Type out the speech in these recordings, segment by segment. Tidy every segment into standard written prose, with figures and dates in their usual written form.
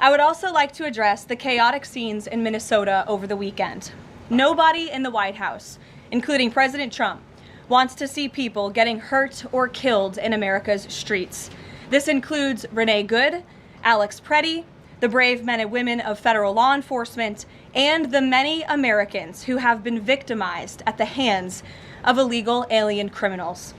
I would also like to address the chaotic scenes in Minnesota over the weekend. Nobody in the White House, including President Trump, wants to see people getting hurt or killed in America's streets. This includes Renee Good, Alex Preddy, the brave men and women of federal law enforcement, and the many Americans who have been victimized at the hands of illegal alien criminals.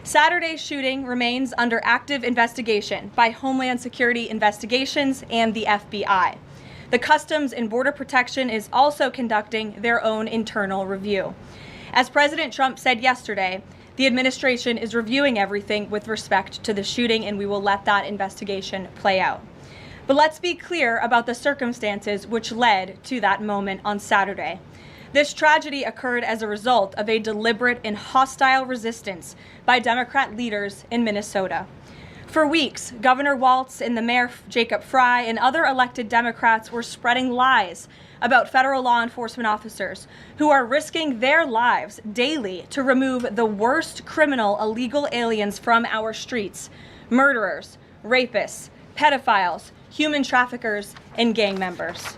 Saturday's shooting remains under active investigation by Homeland Security Investigations and the FBI. The Customs and Border Protection is also conducting their own internal review. As President Trump said yesterday, the administration is reviewing everything with respect to the shooting, and we will let that investigation play out. But let's be clear about the circumstances which led to that moment on Saturday. This tragedy occurred as a result of a deliberate and hostile resistance by Democrat leaders in Minnesota. For weeks, Governor Walz and the Mayor Jacob Fry and other elected Democrats were spreading lies about federal law enforcement officers who are risking their lives daily to remove the worst criminal illegal aliens from our streets: murderers, rapists, pedophiles, human traffickers, and gang members.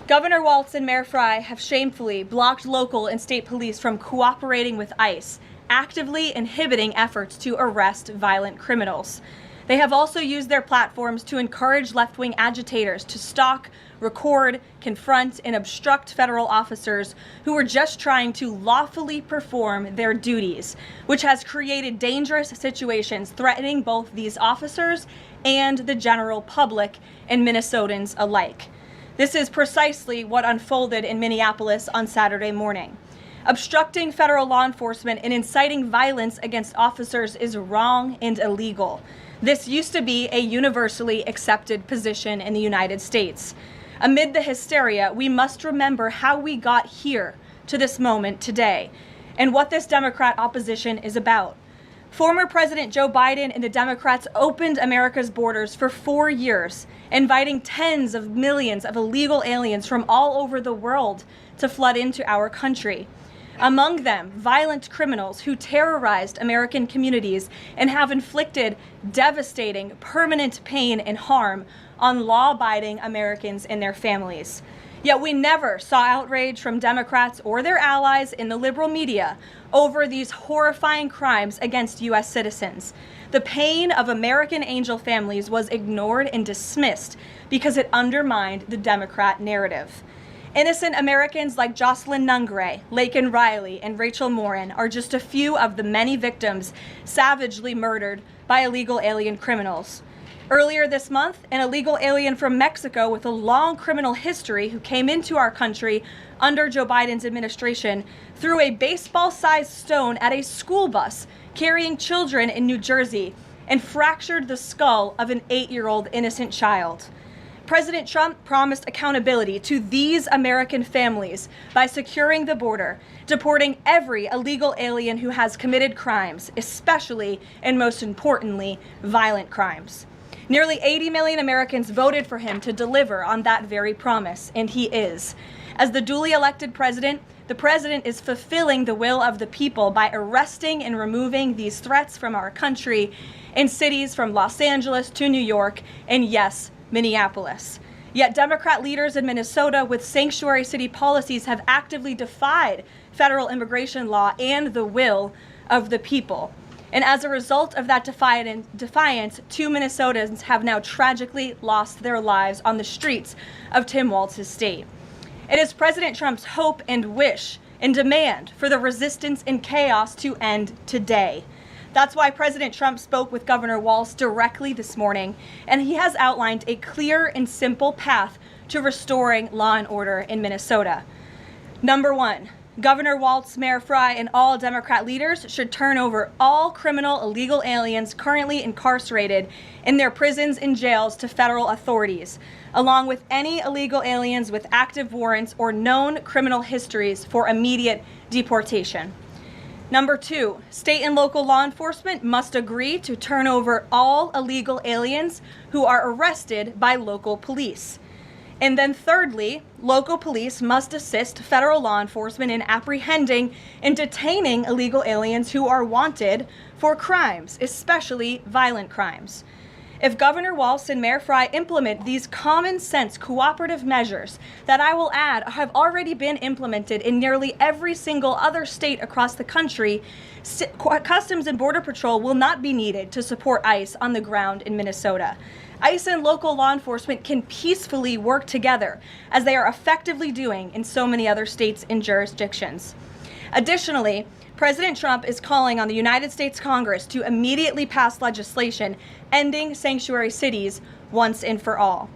Governor Walz and Mayor Fry have shamefully blocked local and state police from cooperating with ICE, actively inhibiting efforts to arrest violent criminals. They have also used their platforms to encourage left-wing agitators to stalk, record, confront, and obstruct federal officers who are just trying to lawfully perform their duties, which has created dangerous situations threatening both these officers and the general public and Minnesotans alike. This is precisely what unfolded in Minneapolis on Saturday morning. Obstructing federal law enforcement and inciting violence against officers is wrong and illegal. This used to be a universally accepted position in the United States. Amid the hysteria, we must remember how we got here to this moment today and what this Democrat opposition is about. Former President Joe Biden and the Democrats opened America's borders for 4 years, inviting tens of millions of illegal aliens from all over the world to flood into our country. Among them, violent criminals who terrorized American communities and have inflicted devastating, permanent pain and harm on law-abiding Americans and their families. Yet we never saw outrage from Democrats or their allies in the liberal media over these horrifying crimes against U.S. citizens. The pain of American angel families was ignored and dismissed because it undermined the Democrat narrative. Innocent Americans like Jocelyn Nungray, Laken Riley, and Rachel Morin are just a few of the many victims savagely murdered by illegal alien criminals. Earlier this month, an illegal alien from Mexico with a long criminal history who came into our country under Joe Biden's administration threw a baseball-sized stone at a school bus carrying children in New Jersey and fractured the skull of an 8-year-old innocent child. President Trump promised accountability to these American families by securing the border, deporting every illegal alien who has committed crimes, especially and most importantly, violent crimes. Nearly 80 million Americans voted for him to deliver on that very promise, and he is. As the duly elected president, the president is fulfilling the will of the people by arresting and removing these threats from our country in cities from Los Angeles to New York and, yes, Minneapolis. Yet Democrat leaders in Minnesota with sanctuary city policies have actively defied federal immigration law and the will of the people. And as a result of that defiance, 2 Minnesotans have now tragically lost their lives on the streets of Tim Walz's state. It is President Trump's hope and wish and demand for the resistance and chaos to end today. That's why President Trump spoke with Governor Walz directly this morning, and he has outlined a clear and simple path to restoring law and order in Minnesota. Number 1, Governor Walz, Mayor Fry, and all Democrat leaders should turn over all criminal illegal aliens currently incarcerated in their prisons and jails to federal authorities, along with any illegal aliens with active warrants or known criminal histories for immediate deportation. Number 2, state and local law enforcement must agree to turn over all illegal aliens who are arrested by local police. And then thirdly, local police must assist federal law enforcement in apprehending and detaining illegal aliens who are wanted for crimes, especially violent crimes. If Governor Walz and Mayor Frey implement these common sense cooperative measures that I will add have already been implemented in nearly every single other state across the country, Customs and Border Patrol will not be needed to support ICE on the ground in Minnesota. ICE and local law enforcement can peacefully work together, as they are effectively doing in so many other states and jurisdictions. Additionally, President Trump is calling on the United States Congress to immediately pass legislation ending sanctuary cities once and for all.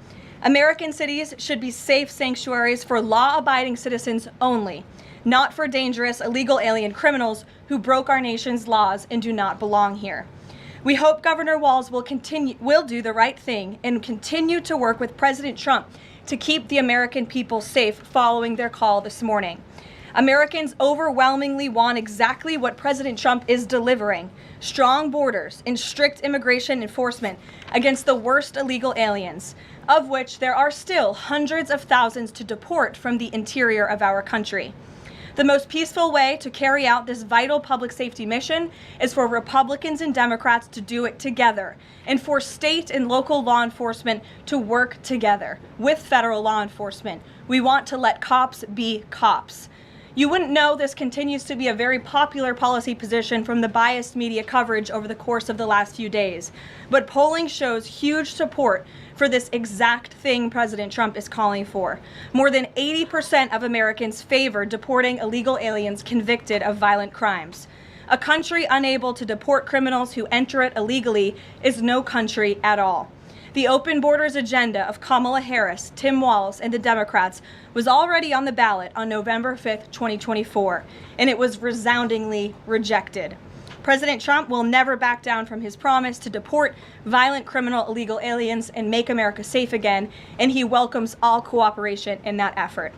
American cities should be safe sanctuaries for law-abiding citizens only, not for dangerous illegal alien criminals who broke our nation's laws and do not belong here. We hope Governor Walz will do the right thing and continue to work with President Trump to keep the American people safe following their call this morning. Americans overwhelmingly want exactly what President Trump is delivering: strong borders and strict immigration enforcement against the worst illegal aliens, of which there are still hundreds of thousands to deport from the interior of our country. The most peaceful way to carry out this vital public safety mission is for Republicans and Democrats to do it together, and for state and local law enforcement to work together with federal law enforcement. We want to let cops be cops. You wouldn't know this continues to be a very popular policy position from the biased media coverage over the course of the last few days, but polling shows huge support for this exact thing President Trump is calling for. More than 80% of Americans favor deporting illegal aliens convicted of violent crimes. A country unable to deport criminals who enter it illegally is no country at all. The open borders agenda of Kamala Harris, Tim Walz, and the Democrats was already on the ballot on November 5th, 2024, and it was resoundingly rejected. President Trump will never back down from his promise to deport violent criminal illegal aliens and make America safe again, and he welcomes all cooperation in that effort.